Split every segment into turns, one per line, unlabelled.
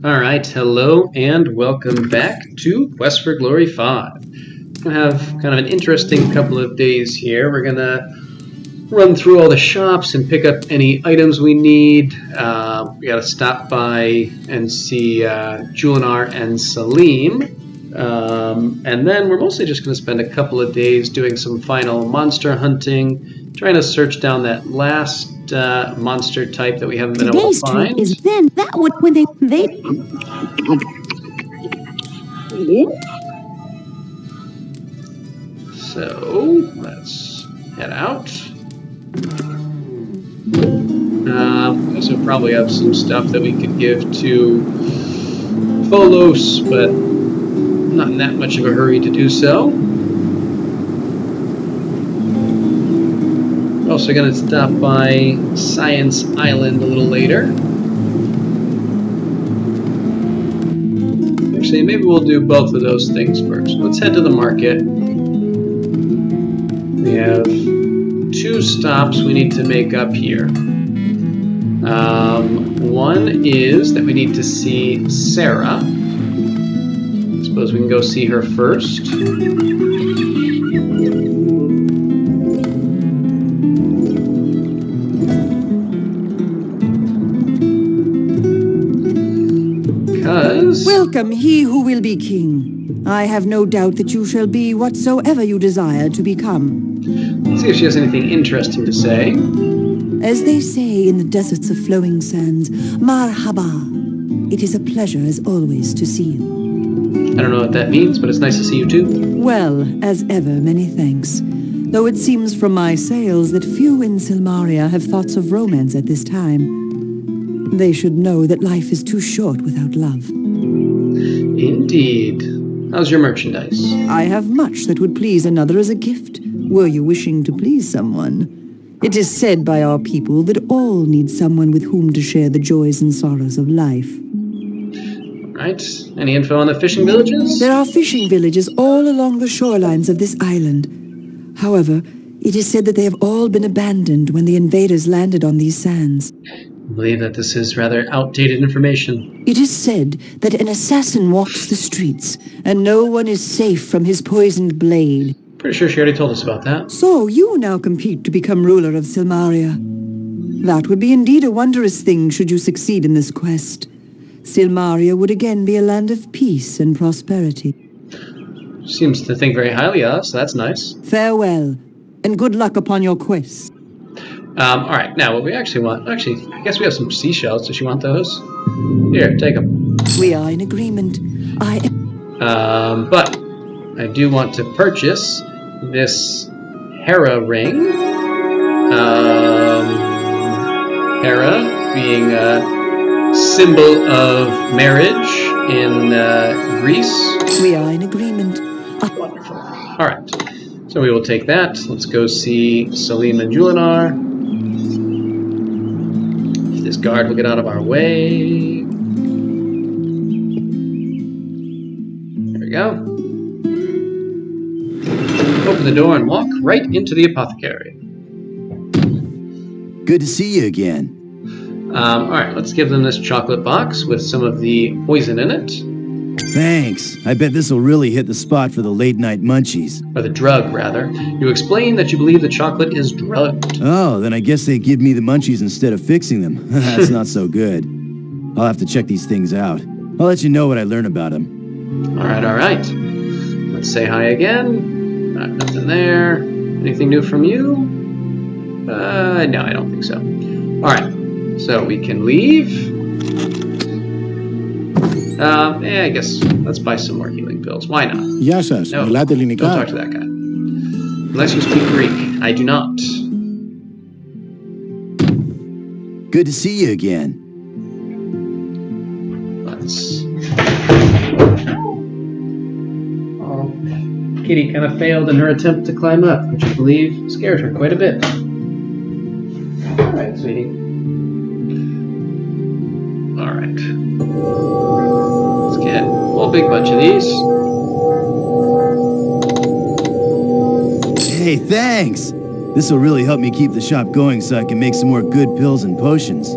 Alright, hello and welcome back to Quest for Glory 5. We're going to have kind of an interesting couple of days here. We're going to run through all the shops and pick up any items we need. We got to stop by and see Julinar and Salim. And then we're mostly just going to spend a couple of days doing some final monster hunting, trying to search down that last monster type that we haven't been able to find.
Today's treat is then that would when they
So let's head out. We also probably have some stuff that we could give to Folos, but not in that much of a hurry to do so. We're also going to stop by Science Island a little later. Actually, maybe we'll do both of those things first. Let's head to the market. We have 2 stops we need to make up here. One is that we need to see Sarah. I suppose we can go see her first.
Welcome, he who will be king. I have no doubt that you shall be whatsoever you desire to become.
Let's see if she has anything interesting to say.
As they say in the deserts of flowing sands, marhaba. It is a pleasure as always to see you.
I don't know what that means, but it's nice to see you too.
Well, as ever, many thanks. Though it seems from my sales that few in Silmaria have thoughts of romance at this time. They should know that life is too short without love.
Indeed. How's your merchandise?
I have much that would please another as a gift, were you wishing to please someone. It is said by our people that all need someone with whom to share the joys and sorrows of life.
Right. Any info on the fishing villages?
There are fishing villages all along the shorelines of this island. However, it is said that they have all been abandoned when the invaders landed on these sands.
I believe that this is rather outdated information.
It is said that an assassin walks the streets, and no one is safe from his poisoned blade.
Pretty sure she already told us about that.
So you now compete to become ruler of Silmaria. That would be indeed a wondrous thing should you succeed in this quest. Silmaria would again be a land of peace and prosperity.
Seems to think very highly of us, so that's nice.
Farewell, and good luck upon your quest.
Alright, now what we actually want... Actually, I guess we have some seashells. Does she want those? Here, take them.
We are in agreement.
But I do want to purchase this Hera ring. Hera being a symbol of marriage in Greece.
We are in agreement.
Wonderful. Alright, so we will take that. Let's go see Salim and Julinar. If this guard will get out of our way. There we go. Open the door and walk right into the apothecary.
Good to see you again.
Alright, let's give them this chocolate box with some of the poison in it.
Thanks. I bet this'll really hit the spot for the late-night munchies.
Or the drug, rather. You explain that you believe the chocolate is drugged.
Oh, then I guess they give me the munchies instead of fixing them. That's not so good. I'll have to check these things out. I'll let you know what I learn about them.
Alright. Let's say hi again. Nothing there. Anything new from you? No, I don't think so. Alright, so we can leave. I guess let's buy some more healing pills. Why not?
Γεια σας,
No,
μιλάτε
don't
ελληνικά.
talk to that guy. Unless you speak Greek. I do not.
Good to see you again.
Let's... Oh, Kitty kind of failed in her attempt to climb up, which I believe scared her quite a bit. Alright, sweetie. Alright. Let's get a whole big bunch of these.
Hey, thanks! This'll really help me keep the shop going so I can make some more good pills and potions.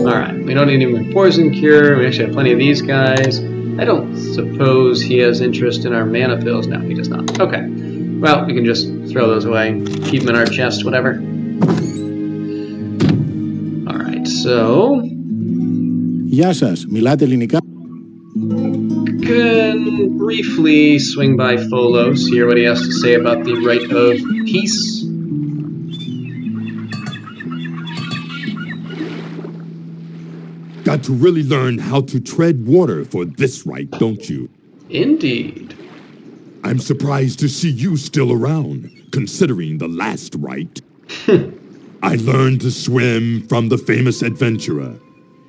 Alright, we don't need any more poison cure. We actually have plenty of these guys. I don't suppose he has interest in our mana pills. No, he does not. Okay. Well, we can just throw those away. Keep them in our chest, whatever. Alright, so...
Γεια σας, μιλάτε ελληνικά?
Can briefly swing by Folos, hear what he has to say about the Rite of Peace.
Got to really learn how to tread water for this rite, don't you?
Indeed.
I'm surprised to see you still around, considering the last rite. I learned to swim from the famous adventurer.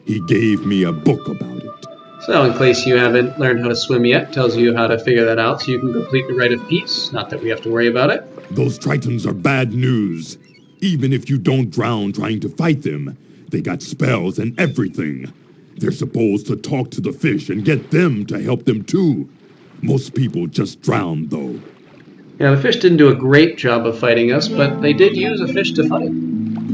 He gave me a book about it.
So, in case you haven't learned how to swim yet, tells you how to figure that out so you can complete the Rite of Peace. Not that we have to worry about it.
Those Tritons are bad news. Even if you don't drown trying to fight them, they got spells and everything. They're supposed to talk to the fish and get them to help them too. Most people just drown, though.
Yeah, the fish didn't do a great job of fighting us, but they did use a fish to fight.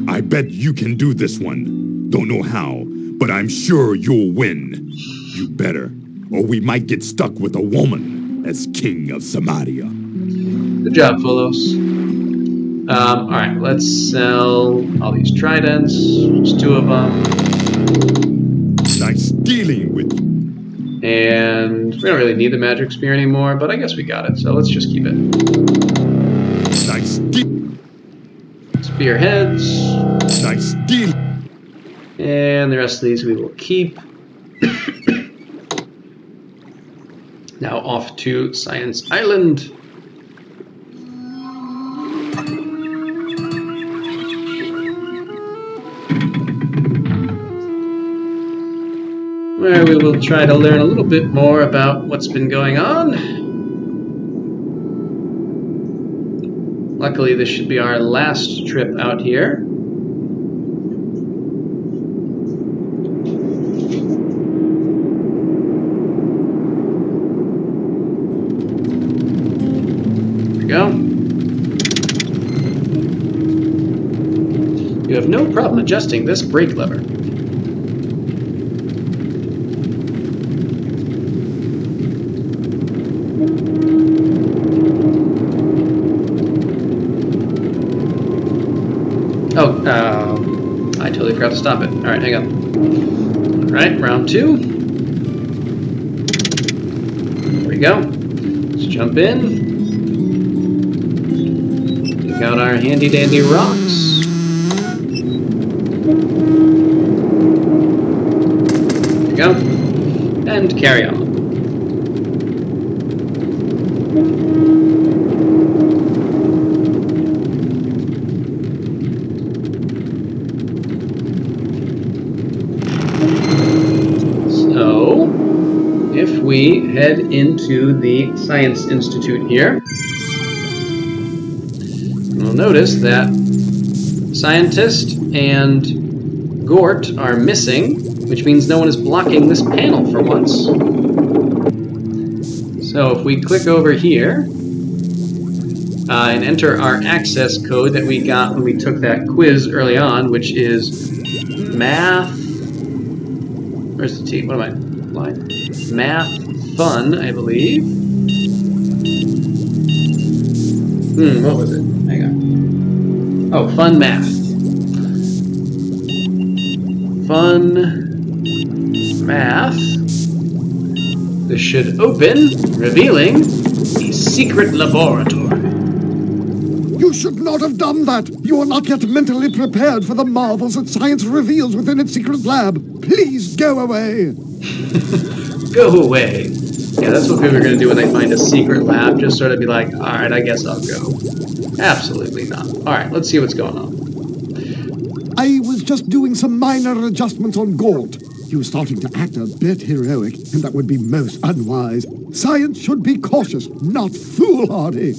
I bet you can do this one. Don't know how, but I'm sure you'll win. You better, or we might get stuck with a woman as king of Samaria.
Good job, Folos. Alright, let's sell all these tridents. There's 2 of them.
Nice dealing with you.
And we don't really need the magic spear anymore, but I guess we got it, so let's just keep it.
Nice deal.
Spearheads.
Nice deal.
And the rest of these we will keep. Now off to Science Island. Where we will try to learn a little bit more about what's been going on. Luckily, this should be our last trip out here. There we go. You have no problem adjusting this brake lever. Oh, I totally forgot to stop it. Alright, hang on. Alright, round 2. There we go. Let's jump in. Take out our handy dandy rocks. There we go. And carry on. We head into the Science Institute here. We'll notice that Scientist and Gort are missing, which means no one is blocking this panel for once. So if we click over here and enter our access code that we got when we took that quiz early on, which is math... Where's the T? What am I? Line? Math Fun, I believe. What was it? Hang on. Oh, Fun Math. Fun Math. This should open, revealing a secret laboratory.
You should not have done that! You are not yet mentally prepared for the marvels that science reveals within its secret lab. Please go away!
Go away. Yeah, that's what people are going to do when they find a secret lab. Just sort of be like, alright, I guess I'll go. Absolutely not. Alright, let's see what's going on.
I was just doing some minor adjustments on Gort. He was starting to act a bit heroic, and that would be most unwise. Science should be cautious, not foolhardy.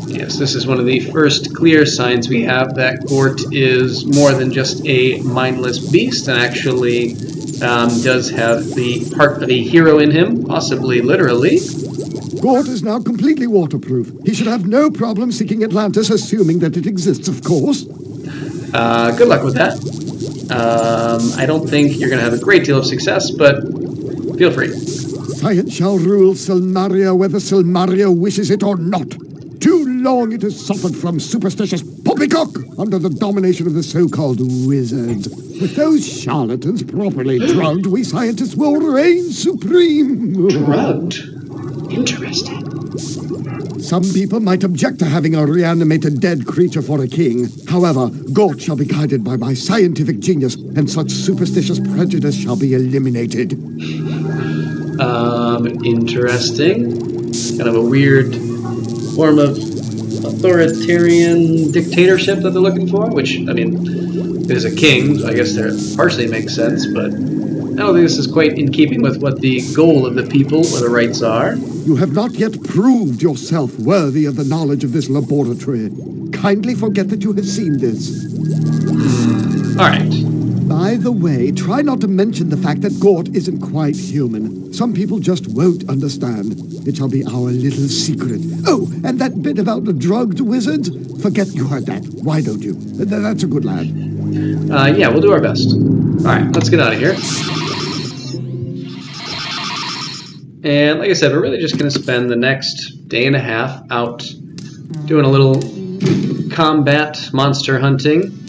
Yes, this is one of the first clear signs we have that Gort is more than just a mindless beast and actually does have the part of a hero in him, possibly literally.
Gort is now completely waterproof. He should have no problem seeking Atlantis, assuming that it exists, of course.
Good luck with that. I don't think you're going to have a great deal of success, but feel free.
Science shall rule Silmaria whether Silmaria wishes it or not. Too long it has suffered from superstitious poppycock under the domination of the so-called wizard. With those charlatans properly drugged, we scientists will reign supreme.
Drugged? Interesting.
Some people might object to having a reanimated dead creature for a king. However, Gort shall be guided by my scientific genius, and such superstitious prejudice shall be eliminated.
Interesting. Kind of a weird form of authoritarian dictatorship that they're looking for, which, I mean, there's a king, so I guess that partially makes sense, but I don't think this is quite in keeping with what the goal of the people or the rights are.
You have not yet proved yourself worthy of the knowledge of this laboratory. Kindly forget that you have seen this.
All right.
By the way, try not to mention the fact that Gort isn't quite human. Some people just won't understand. It shall be our little secret. Oh, and that bit about the drugged wizard? Forget you heard that. Why don't you? That's a good lad.
Yeah, we'll do our best. All right, let's get out of here. And like I said, we're really just going to spend the next day and a half out doing a little combat monster hunting.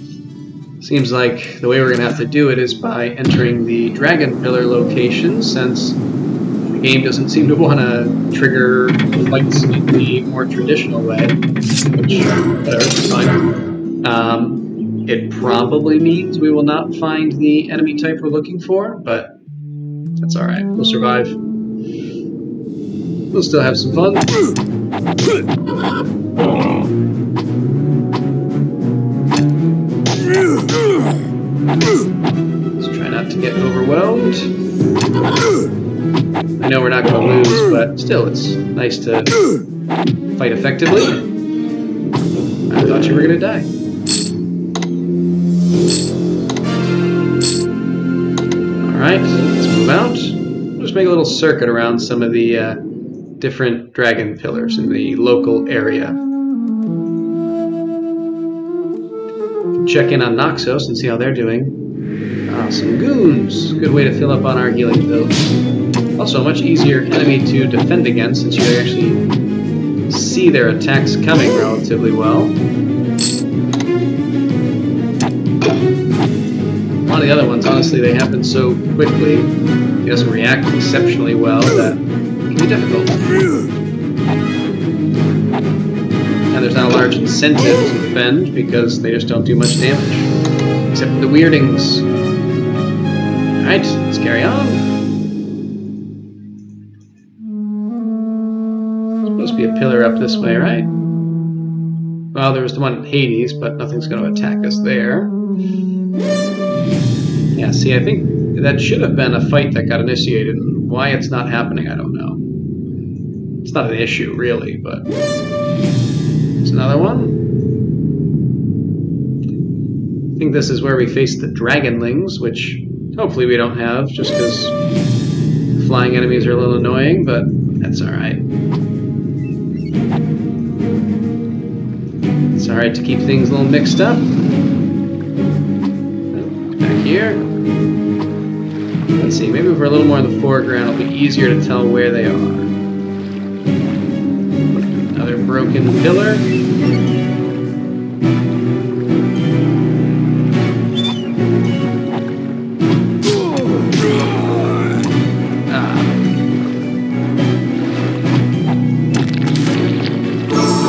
Seems like the way we're going to have to do it is by entering the Dragon Pillar location, since the game doesn't seem to want to trigger fights in the more traditional way, which, whatever, it's fine. It probably means we will not find the enemy type we're looking for, but that's alright. We'll survive. We'll still have some fun. Let's try not to get overwhelmed. I know we're not going to lose, but still, it's nice to fight effectively. I thought you were going to die. Alright, let's move out. We'll just make a little circuit around some of the different dragon pillars in the local area. Check in on Noxos and see how they're doing. Ah, some goons. Good way to fill up on our healing pills. Also, a much easier enemy to defend against since you actually see their attacks coming relatively well. A lot of the other ones, honestly, they happen so quickly. He doesn't react exceptionally well that it can be difficult. And there's not a large incentive to defend because they just don't do much damage. Except for the weirdings. Alright, let's carry on. Supposed to be a pillar up this way, right? Well, there was the one in Hades, but nothing's going to attack us there. Yeah, see, I think that should have been a fight that got initiated. Why it's not happening, I don't know. It's not an issue, really, but... There's another one. I think this is where we face the dragonlings, which hopefully we don't have, just because flying enemies are a little annoying, but that's alright. It's alright to keep things a little mixed up. Back here. Let's see, maybe if we're a little more in the foreground, it'll be easier to tell where they are. Another broken pillar.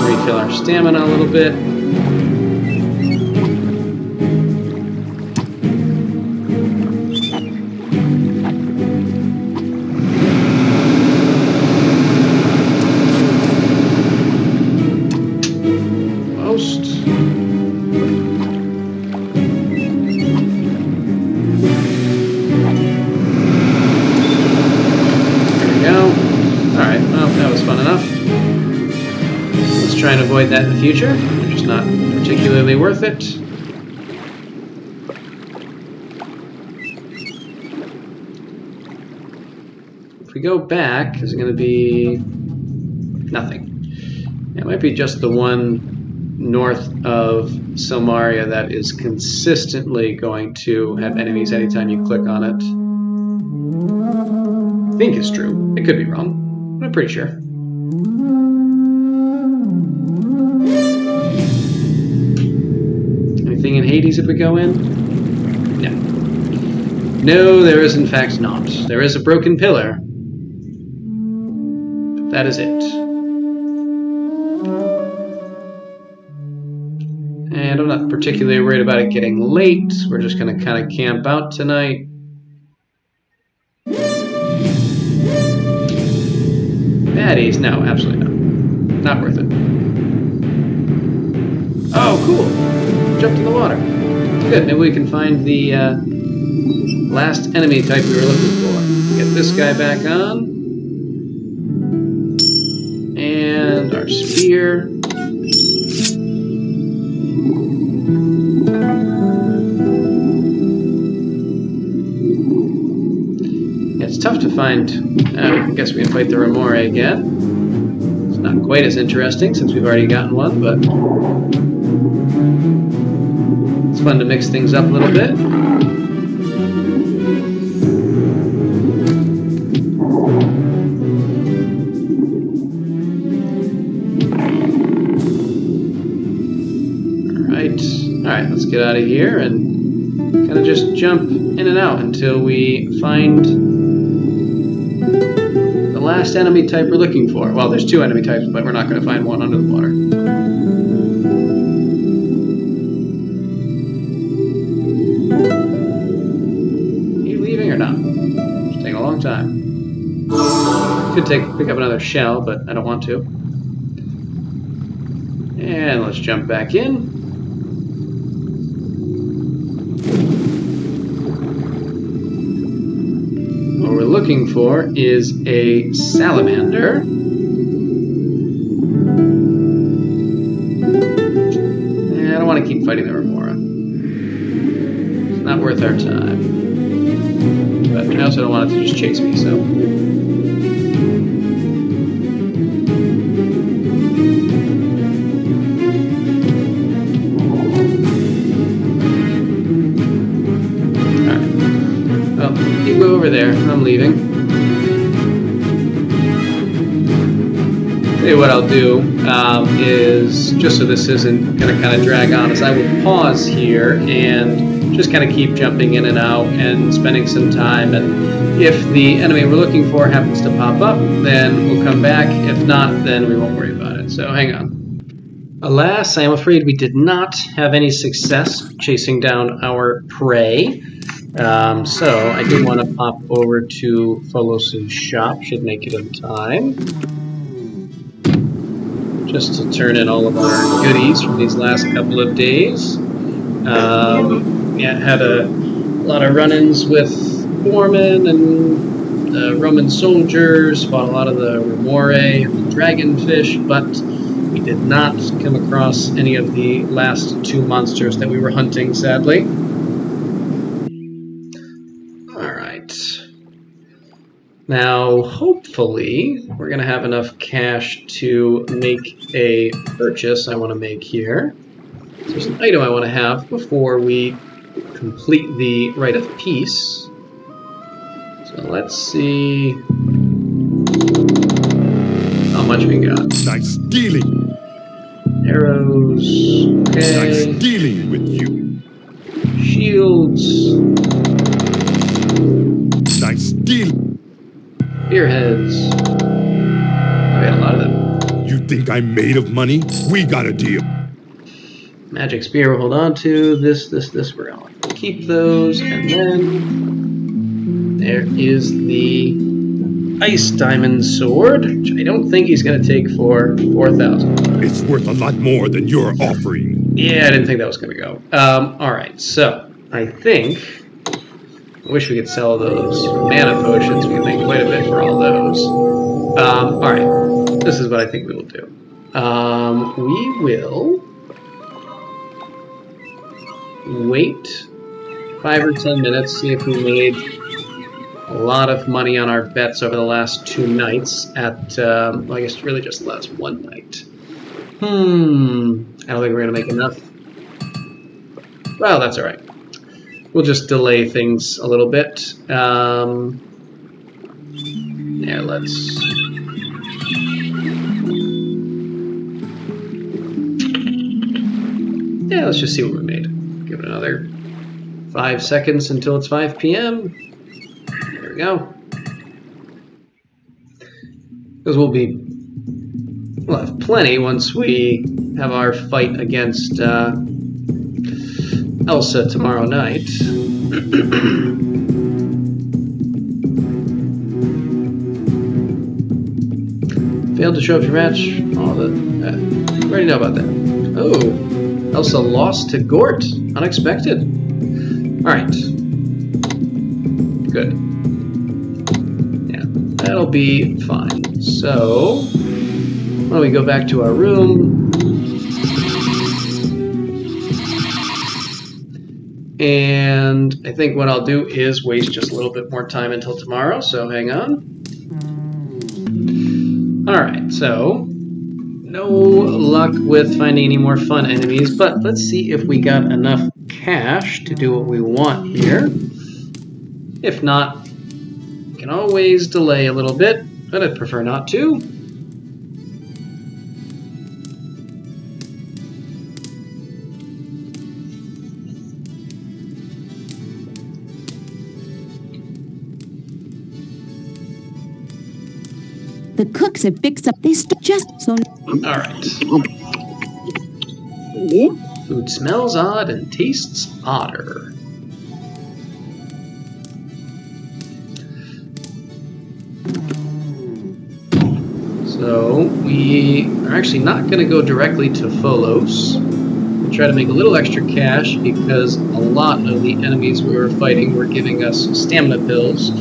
Refill our stamina a little bit. Try and avoid that in the future. They're just not particularly worth it. If we go back, is it going to be nothing? Yeah, it might be just the one north of Silmaria that is consistently going to have enemies anytime you click on it. I think it's true. It could be wrong, but I'm pretty sure. Anything in Hades if we go in? No. No, there is in fact not. There is a broken pillar. But that is it. And I'm not particularly worried about it getting late. We're just going to kind of camp out tonight. Baddies? No, absolutely not. Not worth it. Oh, cool. Jumped in the water. Good, maybe we can find the last enemy type we were looking for. Get this guy back on. And our spear. It's tough to find. I guess we can fight the Remore again. It's not quite as interesting since we've already gotten one, but it's fun to mix things up a little bit. Alright, let's get out of here and kind of just jump in and out until we find the last enemy type we're looking for. Well, there's two enemy types, but we're not going to find one under the water. Are you leaving or not? It's taking a long time. Could pick up another shell, but I don't want to. And let's jump back in. What we're looking for is a salamander. And I don't want to keep fighting the Remora. It's not worth our time. But I also don't want it to just chase me, so. You go over there. I'm leaving. Tell you what I'll do is, just so this isn't going to kind of drag on, is I will pause here and just kind of keep jumping in and out and spending some time. And if the enemy we're looking for happens to pop up, then we'll come back. If not, then we won't worry about it. So hang on. Alas, I am afraid we did not have any success chasing down our prey. So I do want to pop over to Folos' shop, should make it in time, just to turn in all of our goodies from these last couple of days. Yeah, had a lot of run-ins with Foreman and Roman soldiers, fought a lot of the Remore and the dragonfish, but we did not come across any of the last two monsters that we were hunting, sadly. Now, hopefully, we're going to have enough cash to make a purchase I want to make here. So there's an item I want to have before we complete the Rite of Peace. So let's see how much we got.
Nice stealing.
Arrows. Okay.
Nice dealing with you.
Shields.
Nice dealing.
Spearheads. I got a lot of them.
You think I'm made of money? We got a deal.
Magic spear we'll hold on to. This we're going to keep those. And then there is the ice diamond sword, which I don't think he's going to take for 4,000.
It's worth a lot more than you're offering.
Yeah, I didn't think that was going to go. Alright, so I think I wish we could sell those mana potions. We could make quite a bit for all those. Alright, this is what I think we will do. We will wait 5 or 10 minutes, see if we made a lot of money on our bets over the last 2 nights at, well, I guess really just the last 1 night. I don't think we're going to make enough Well, that's alright. We'll just delay things a little bit. Yeah, let's... Yeah, let's just see what we made. Give it another 5 seconds until it's 5 p.m. There we go. Because we'll have plenty once we have our fight against Elsa tomorrow night. Failed to show up to match. All the we already know about that. Oh, Elsa lost to Gort. Unexpected. All right. Good. Yeah, that'll be fine. So, why don't we go back to our room? And I think what I'll do is waste just a little bit more time until tomorrow, so hang on. Alright, so no luck with finding any more fun enemies, but let's see if we got enough cash to do what we want here. If not, we can always delay a little bit, but I'd prefer not to.
The cooks have fixed up this just so.
Alright. Food smells odd and tastes odder. So we are actually not going to go directly to Folos. We'll try to make a little extra cash because a lot of the enemies we were fighting were giving us stamina pills.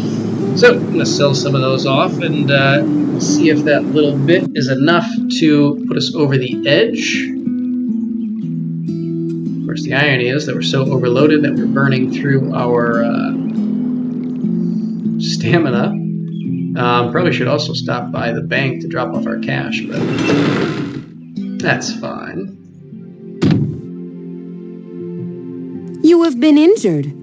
So I'm going to sell some of those off and see if that little bit is enough to put us over the edge. Of course, the irony is that we're so overloaded that we're burning through our stamina. Probably should also stop by the bank to drop off our cash, but that's fine.
You have been injured.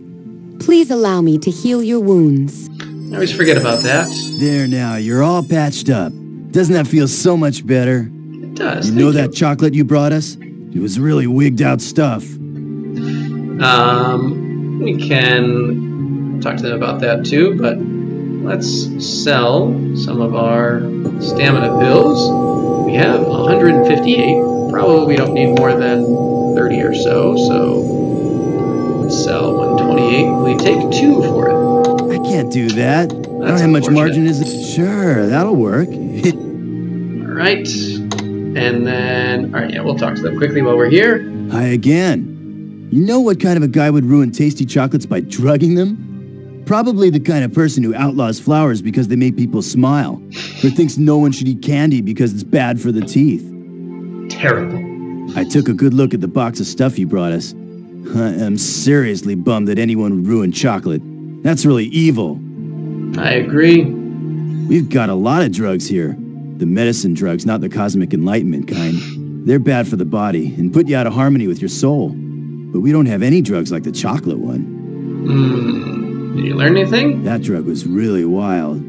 Please allow me to heal your wounds.
I always forget about that.
There now, you're all patched up. Doesn't that feel so much better?
It does.
You know that chocolate you brought us? It was really wigged out stuff.
We can talk to them about that too, but let's sell some of our stamina pills. We have 158. Probably we don't need more than 30 or so, so let's sell 128. We take 2 for it.
I can't do that. I don't have much margin, is it? Sure, that'll work.
Alright. And then, alright, yeah, we'll talk to them quickly while we're here.
Hi again. You know what kind of a guy would ruin tasty chocolates by drugging them? Probably the kind of person who outlaws flowers because they make people smile, or thinks no one should eat candy because it's bad for the teeth.
Terrible.
I took a good look at the box of stuff you brought us. I am seriously bummed that anyone would ruin chocolate. That's really evil.
I agree.
We've got a lot of drugs here. The medicine drugs, not the cosmic enlightenment kind. They're bad for the body and put you out of harmony with your soul. But we don't have any drugs like the chocolate one.
Did you learn anything?
That drug was really wild.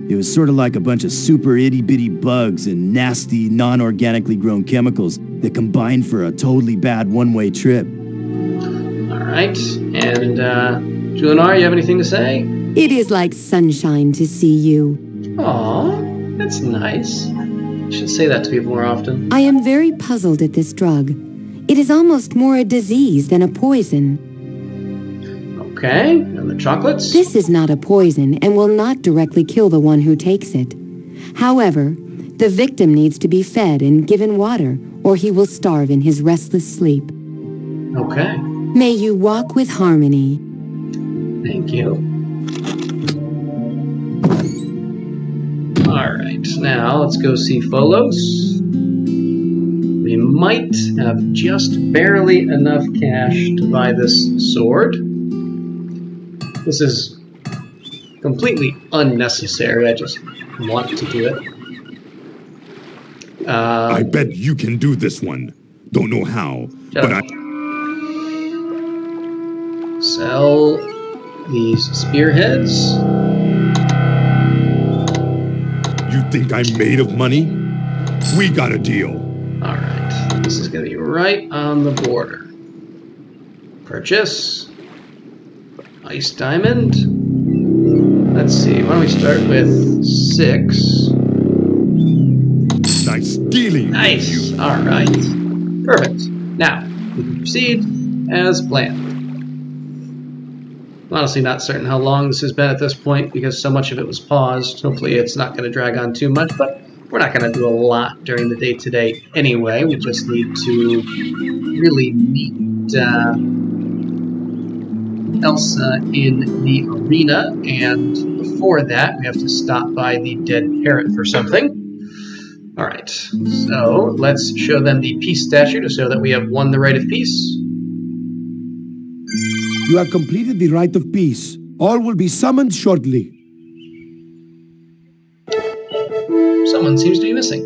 It was sort of like a bunch of super itty-bitty bugs and nasty, non-organically grown chemicals that combined for a totally bad one-way trip.
Alright, and Julinar, you have anything to say?
It is like sunshine to see you.
Aw, that's nice. You should say that to people more often.
I am very puzzled at this drug. It is almost more a disease than a poison.
Okay, and the chocolates?
This is not a poison and will not directly kill the one who takes it. However, the victim needs to be fed and given water, or he will starve in his restless sleep.
Okay.
May you walk with harmony.
Thank you. Alright, now let's go see Folos. We might have just barely enough cash to buy this sword. This is completely unnecessary. I just want to do it.
I bet you can do this one. Don't know how, but
sell these spearheads.
You think I'm made of money? We got a deal.
Alright, this is going to be right on the border. Purchase. Ice diamond. Let's see, why don't we start with 6.
Nice dealing.
Nice, alright. Perfect. Now, we can proceed as planned. I'm honestly not certain how long this has been at this point because so much of it was paused. Hopefully it's not going to drag on too much, but we're not going to do a lot during the day today anyway. We just need to really meet Elsa in the arena, and before that we have to stop by the dead parrot for something. Alright, so let's show them the peace statue to show that we have won the Rite of Peace.
You have completed the Rite of Peace. All will be summoned shortly.
Someone seems to be missing.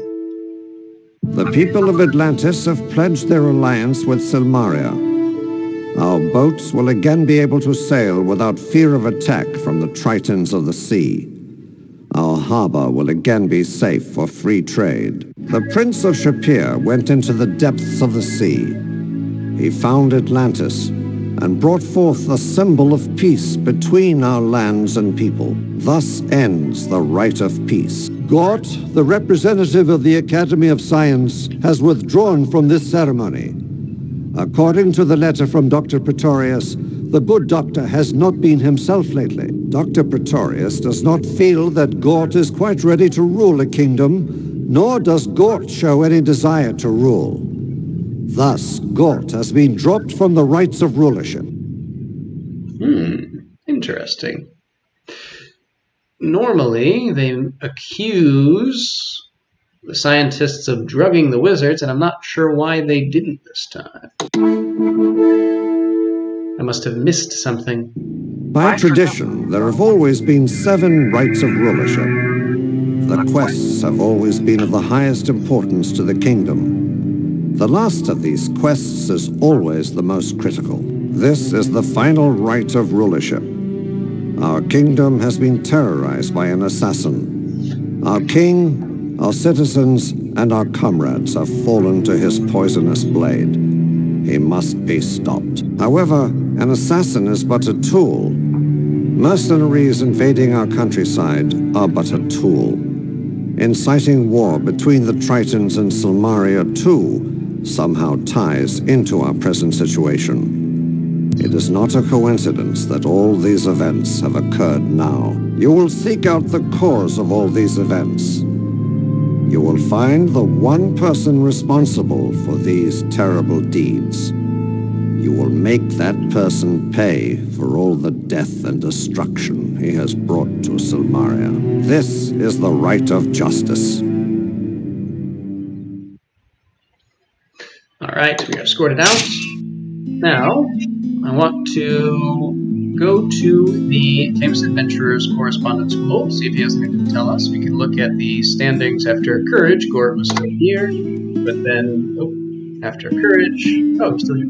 The people of Atlantis have pledged their alliance with Silmaria. Our boats will again be able to sail without fear of attack from the Tritons of the sea. Our harbor will again be safe for free trade. The Prince of Shapir went into the depths of the sea. He found Atlantis and brought forth the symbol of peace between our lands and people. Thus ends the Rite of Peace. Gort, the representative of the Academy of Science, has withdrawn from this ceremony. According to the letter from Dr. Pretorius, the good doctor has not been himself lately. Dr. Pretorius does not feel that Gort is quite ready to rule a kingdom, nor does Gort show any desire to rule. Thus, Gort has been dropped from the Rites of Rulership.
Interesting. Normally, they accuse the scientists of drugging the wizards, and I'm not sure why they didn't this time. I must have missed something.
By tradition, there have always been 7 Rites of Rulership. The quests have always been of the highest importance to the kingdom. The last of these quests is always the most critical. This is the final Rite of Rulership. Our kingdom has been terrorized by an assassin. Our king, our citizens, and our comrades have fallen to his poisonous blade. He must be stopped. However, an assassin is but a tool. Mercenaries invading our countryside are but a tool. Inciting war between the Tritons and Silmaria too somehow ties into our present situation. It is not a coincidence that all these events have occurred now. You will seek out the cause of all these events. You will find the one person responsible for these terrible deeds. You will make that person pay for all the death and destruction he has brought to Silmaria. This is the Rite of Justice.
Alright, we have scored it out. Now, I want to go to the Famous Adventurers Correspondence School, see if he has anything to tell us. We can look at the standings after Courage. Gort was still here, but then, after Courage, he's still here.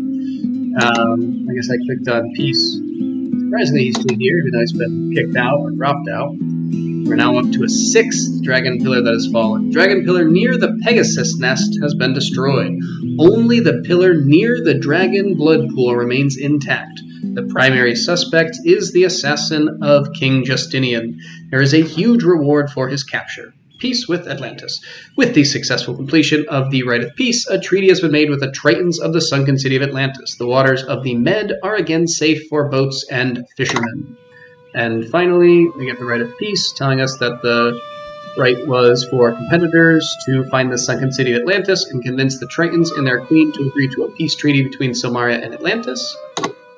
I guess I clicked on Peace. Surprisingly, he's still here, even though he's been kicked out or dropped out. We're now up to a 6th Dragon Pillar that has fallen. Dragon Pillar near the Pegasus Nest has been destroyed. Only the pillar near the Dragon Blood Pool remains intact. The primary suspect is the assassin of King Justinian. There is a huge reward for his capture. Peace with Atlantis. With the successful completion of the Rite of Peace, a treaty has been made with the Tritons of the sunken city of Atlantis. The waters of the Med are again safe for boats and fishermen. And finally, we get the Rite of Peace, telling us that the rite was for competitors to find the sunken city of Atlantis and convince the Tritons and their queen to agree to a peace treaty between Silmaria and Atlantis.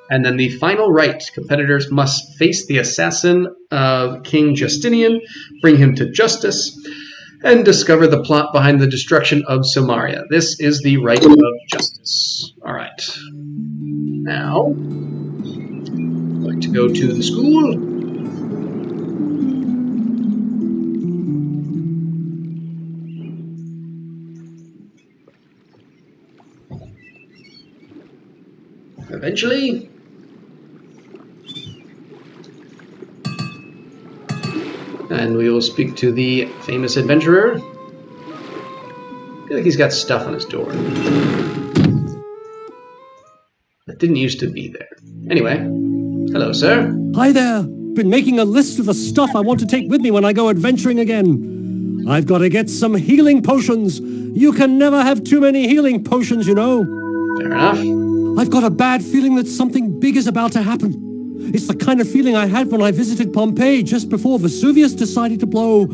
And then the final rite, competitors must face the assassin of King Justinian, bring him to justice, and discover the plot behind the destruction of Silmaria. This is the Rite of Justice. All right. Now, I'm going to go to the school. Eventually, And we will speak to the famous adventurer. I feel like he's got stuff on his door. That didn't used to be there. Anyway, hello, sir.
Hi there. Been making a list of the stuff I want to take with me when I go adventuring again. I've got to get some healing potions. You can never have too many healing potions, you know.
Fair enough.
I've got a bad feeling that something big is about to happen. It's the kind of feeling I had when I visited Pompeii just before Vesuvius decided to blow.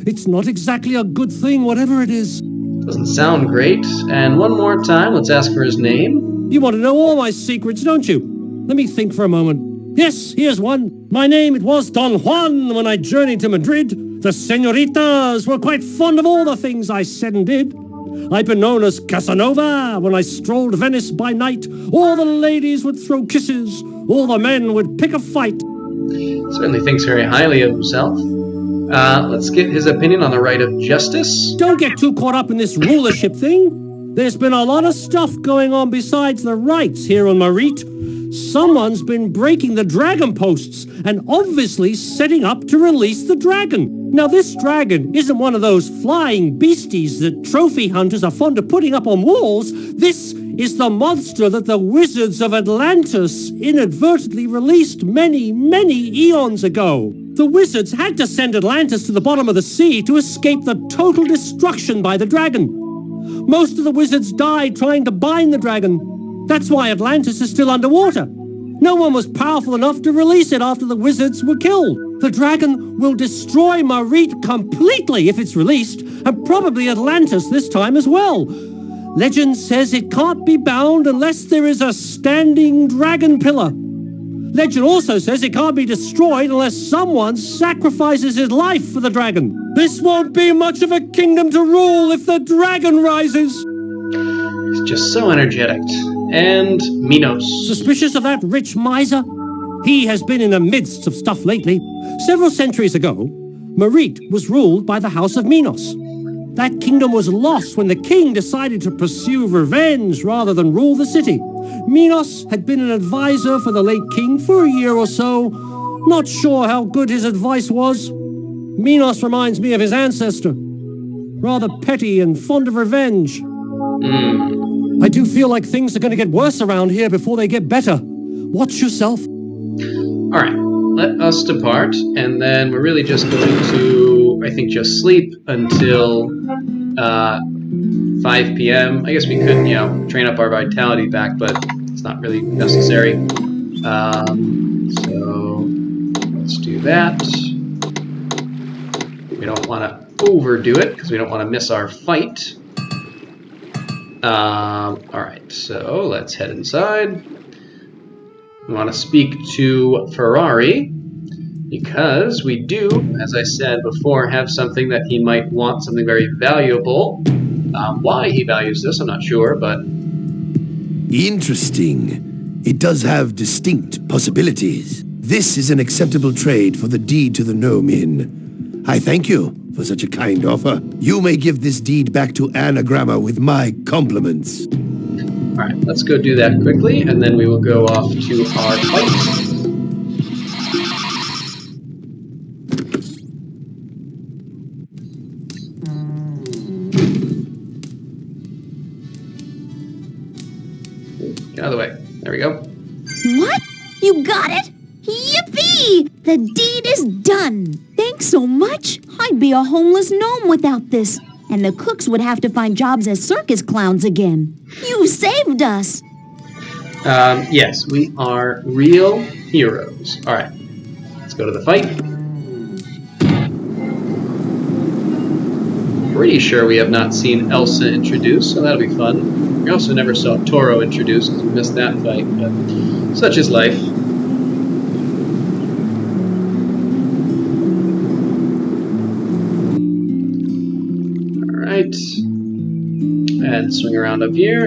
It's not exactly a good thing, whatever it is.
Doesn't sound great. And one more time, let's ask for his name.
You want to know all my secrets, don't you? Let me think for a moment. Yes, here's one. My name, it was Don Juan when I journeyed to Madrid. The senoritas were quite fond of all the things I said and did. I've been known as Casanova when I strolled Venice by night. All the ladies would throw kisses. All the men would pick a fight.
Certainly thinks very highly of himself. Let's get his opinion on the right of justice.
Don't get too caught up in this rulership thing. There's been a lot of stuff going on besides the rites here on Marite. Someone's been breaking the dragon posts and obviously setting up to release the dragon. Now, this dragon isn't one of those flying beasties that trophy hunters are fond of putting up on walls. This is the monster that the wizards of Atlantis inadvertently released many, many eons ago. The wizards had to send Atlantis to the bottom of the sea to escape the total destruction by the dragon. Most of the wizards died trying to bind the dragon. That's why Atlantis is still underwater. No one was powerful enough to release it after the wizards were killed. The dragon will destroy Marite completely if it's released, and probably Atlantis this time as well. Legend says it can't be bound unless there is a standing dragon pillar. Legend also says it can't be destroyed unless someone sacrifices his life for the dragon. This won't be much of a kingdom to rule if the dragon rises.
He's just so energetic. And Minos.
Suspicious of that rich miser? He has been in the midst of stuff lately. Several centuries ago, Marite was ruled by the House of Minos. That kingdom was lost when the king decided to pursue revenge rather than rule the city. Minos had been an advisor for the late king for a year or so. Not sure how good his advice was. Minos reminds me of his ancestor. Rather petty and fond of revenge. I do feel like things are going to get worse around here before they get better. Watch yourself.
All right, let us depart, and then we're really just going to, I think, just sleep until 5 p.m. I guess we could, train up our vitality back, but it's not really necessary. So let's do that. We don't want to overdo it because we don't want to miss our fight. Alright, so let's head inside. We want to speak to Ferrari because we do, as I said before, have something that he might want, something very valuable. Why he values this, I'm not sure, but...
Interesting. It does have distinct possibilities. This is an acceptable trade for the deed to the Nomin. I thank you for such a kind offer. You may give this deed back to Anagramma with my compliments.
Alright, let's go do that quickly, and then we will go off to our fight. Get out of the way. There we go.
What? You got it? Yippee! The deed is done. Thanks so much. I'd be a homeless gnome without this. And the cooks would have to find jobs as circus clowns again. You saved us.
Yes, we are real heroes. All right, let's go to the fight. Pretty sure we have not seen Elsa introduced, so that'll be fun. We also never saw Toro introduced because we missed that fight, but such is life. Alright, and swing around up here.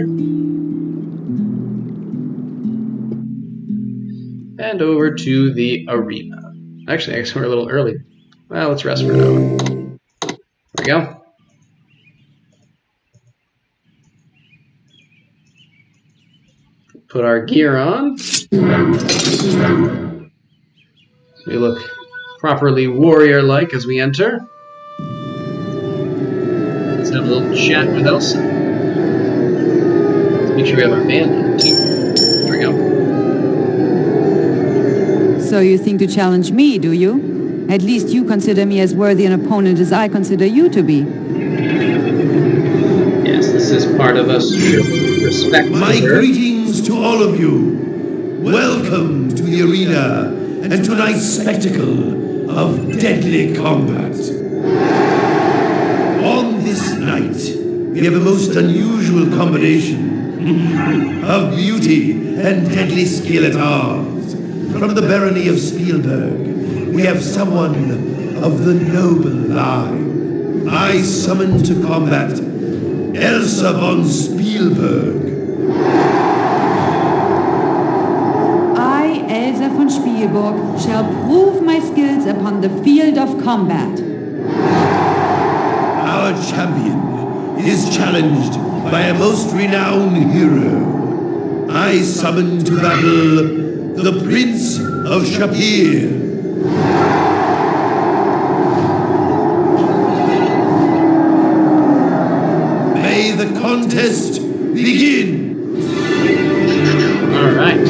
And over to the arena. Actually, I guess we're a little early. Well, let's rest for an hour. There we go. Put our gear on. We look properly warrior-like as we enter. Let's have a little chat with Elsa. Let's make sure we have our band on too. There we go.
So you think to challenge me, do you? At least you consider me as worthy an opponent as I consider you to be.
Yes, this is part of us respect.
My greetings to all of you. Welcome to the arena and tonight's spectacle of deadly combat. On this night, we have a most unusual combination of beauty and deadly skill at arms. From the barony of Spielburg, we have someone of the noble line. I summon to combat Elsa von Spielburg.
I, Elsa von Spielburg, shall prove my skills upon the field of combat.
Our champion is challenged by a most renowned hero. I summon to battle the Prince of Shapir. May the contest begin!
All right.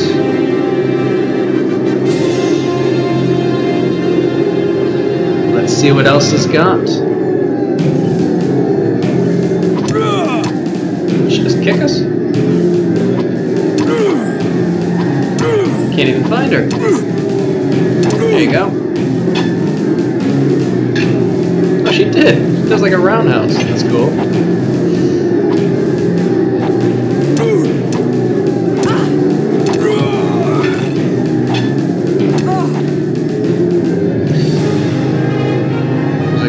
Let's see what else has got. She just kick us? Can't even find her. There you go. Oh, she did. She does like a roundhouse. That's cool.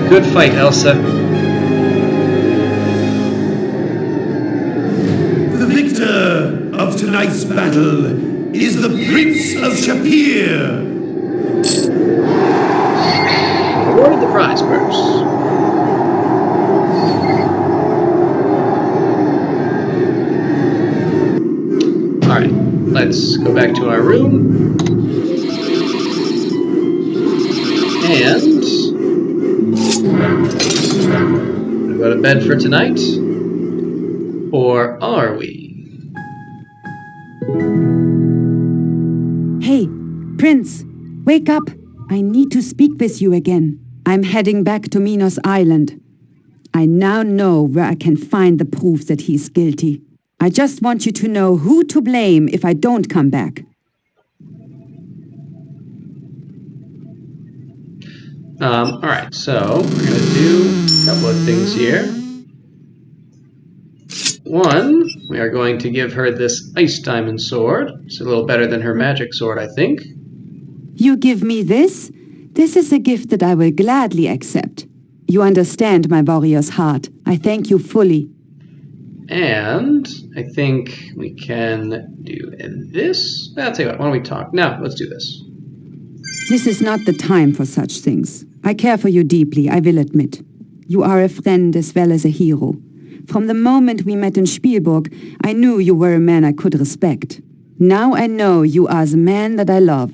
Good fight, Elsa.
The victor of tonight's battle is the Prince of Shapir.
Award the prize purse. Alright, let's go back to our room. And go to bed for tonight? Or are we?
Hey, Prince, wake up. I need to speak with you again. I'm heading back to Minos Island. I now know where I can find the proof that he's guilty. I just want you to know who to blame if I don't come back.
Alright, so we're going to do a couple of things here. One, we are going to give her this ice diamond sword. It's a little better than her magic sword, I think.
You give me this? This is a gift that I will gladly accept. You understand my warrior's heart. I thank you fully.
And I think we can do this. I'll tell you what, why don't we talk? No, let's do this.
This is not the time for such things. I care for you deeply, I will admit. You are a friend as well as a hero. From the moment we met in Spielburg, I knew you were a man I could respect. Now I know you are the man that I love.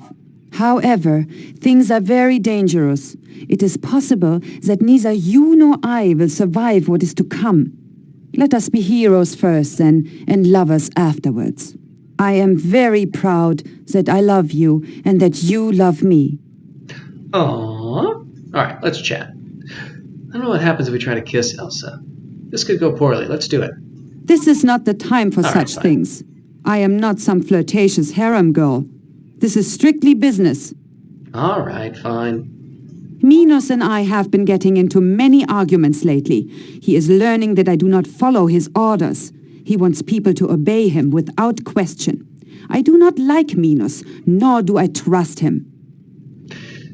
However, things are very dangerous. It is possible that neither you nor I will survive what is to come. Let us be heroes first then, and lovers afterwards. I am very proud that I love you and that you love me.
Aww. Alright, let's chat. I don't know what happens if we try to kiss Elsa. This could go poorly. Let's do it.
This is not the time for such things. I am not some flirtatious harem girl. This is strictly business.
Alright, fine.
Minos and I have been getting into many arguments lately. He is learning that I do not follow his orders. He wants people to obey him without question. I do not like Minos, nor do I trust him.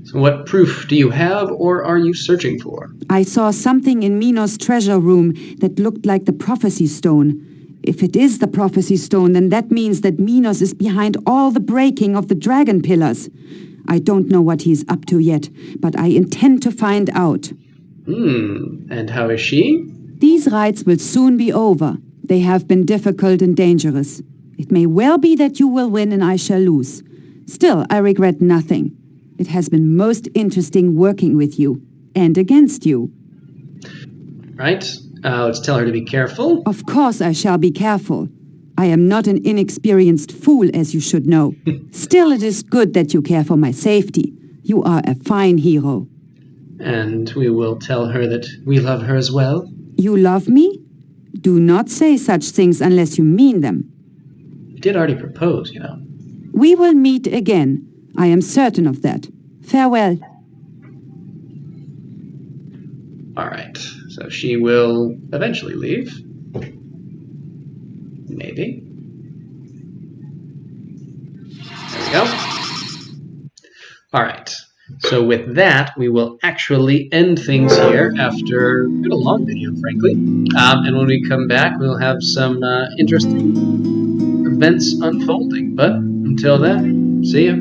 So what proof do you have, or are you searching for?
I saw something in Minos' treasure room that looked like the prophecy stone. If it is the prophecy stone, then that means that Minos is behind all the breaking of the dragon pillars. I don't know what he's up to yet, but I intend to find out.
And how is she?
These rites will soon be over. They have been difficult and dangerous. It may well be that you will win and I shall lose. Still, I regret nothing. It has been most interesting working with you, and against you.
Right. Let's tell her to be careful.
Of course I shall be careful. I am not an inexperienced fool, as you should know. Still, it is good that you care for my safety. You are a fine hero.
And we will tell her that we love her as well.
You love me? Do not say such things unless you mean them.
We did already propose, you know.
We will meet again. I am certain of that. Farewell.
All right. So she will eventually leave. Maybe. There we go. All right. So with that, we will actually end things here after a long video, frankly. And when we come back, we'll have some interesting events unfolding. But until then, see ya.